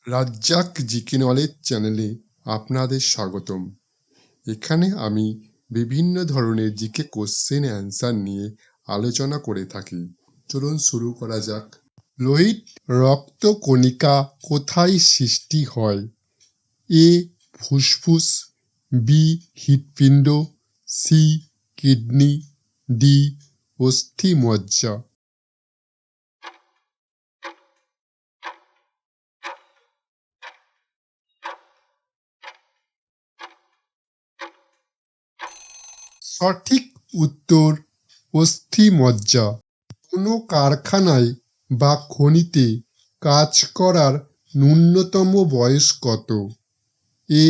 Razzak GK knowledge চ্যানেলে আপনাদের স্বাগতম। এখানে আমি বিভিন্ন ধরনের জিকে কোশ্চেন অ্যান্সার নিয়ে আলোচনা করে থাকি। চলুন শুরু করা যাক। লোহিত রক্তকণিকা কোথায় সৃষ্টি হয়? এ ফুসফুস, বি হৃৎপিণ্ড, সি কিডনি, ডি অস্থিমজ্জা। সঠিক উত্তর অস্থিমজ্জা। কোনো কারখানায় বা খনিতে কাজ করার ন্যূনতম বয়স কত? এ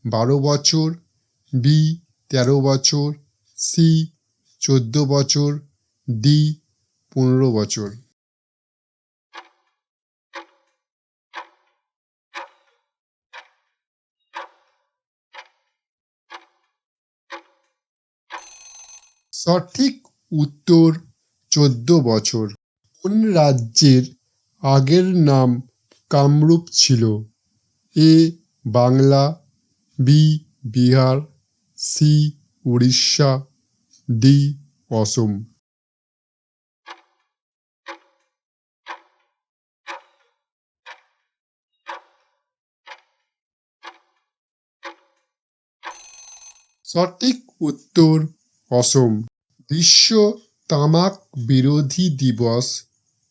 12 বছর, বি 13 বছর, সি 14 বছর, ডি 15 বছর। সঠিক উত্তর 14 বছর। কোন রাজ্যের আগের নাম কামরূপ ছিল? A Bangla, B Bihar, C Orissa, D Assam. সঠিক উত্তর অসম। বিশ্ব তামাক বিরোধী দিবস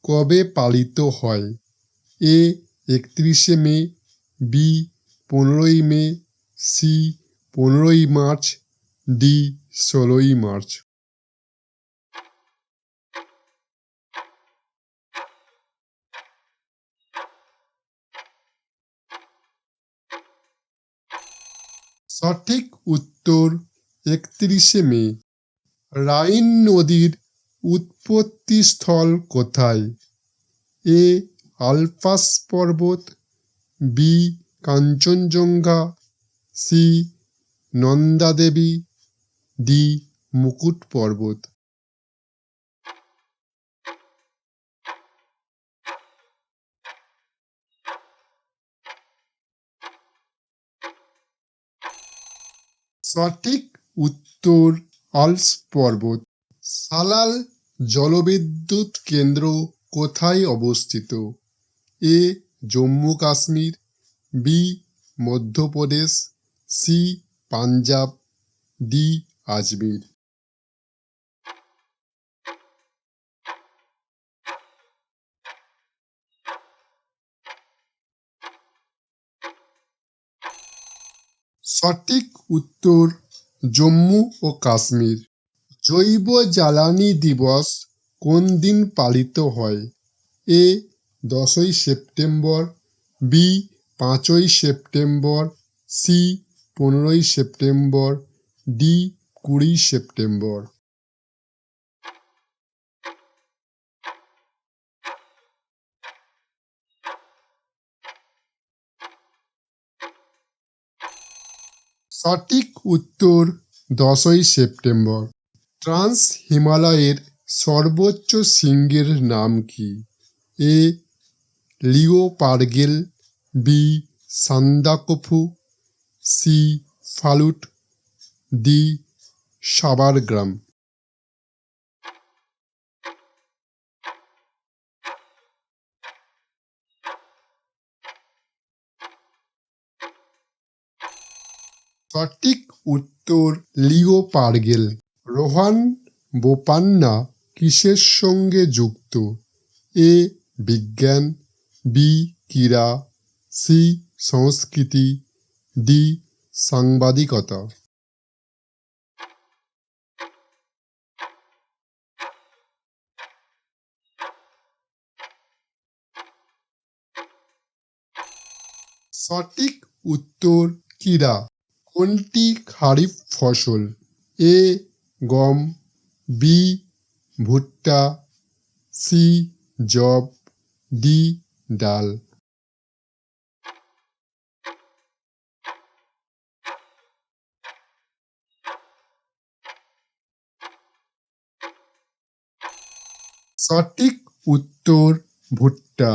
কবে পালিত হয়? এ 31শে মে, বি 15ই মে, সি 15ই মার্চ, ডি 16ই মার্চ। সঠিক উত্তর 31শে মে। রাইন নদীর উৎপত্তিস্থল কোথায়? এ আলপাস পর্বত, B Kanchenjunga, C Nanda Devi, D মুকুট পর্বত। সঠিক উত্তর আল্পস পর্বত। সালাল জলবিদ্যুৎ কেন্দ্র কোথায় অবস্থিত? A Jammu Kashmir, B Madhya Pradesh, C Punjab, D Ajmer. সঠিক উত্তর জম্মু ও কাশ্মীর। জৈব জ্বালানি দিবস কোন দিন পালিত হয়? এ 10ই সেপ্টেম্বর, বি 5ই সেপ্টেম্বর, সি 15ই সেপ্টেম্বর, ডি 20 সেপ্টেম্বর। সঠিক উত্তর 10ই সেপ্টেম্বর। ট্রান্স হিমালয়ের সর্বোচ্চ শৃঙ্গের নাম কি? এ লিওপারগেল, B Sandakphu, C Phalut, D Sabargram. সঠিক উত্তর লিওপারগেল। রোহান বোপান্না কিসের সঙ্গে যুক্ত? এ বিজ্ঞান, বি ক্রীড়া, সি সংস্কৃতি, ডি সাংবাদিকতা। সঠিক উত্তর ক্রীড়া। কোনটি খারিফ ফসল? এ গম, বি ভুট্টা, সি যব, ডি ডাল। সঠিক উত্তর ভুট্টা।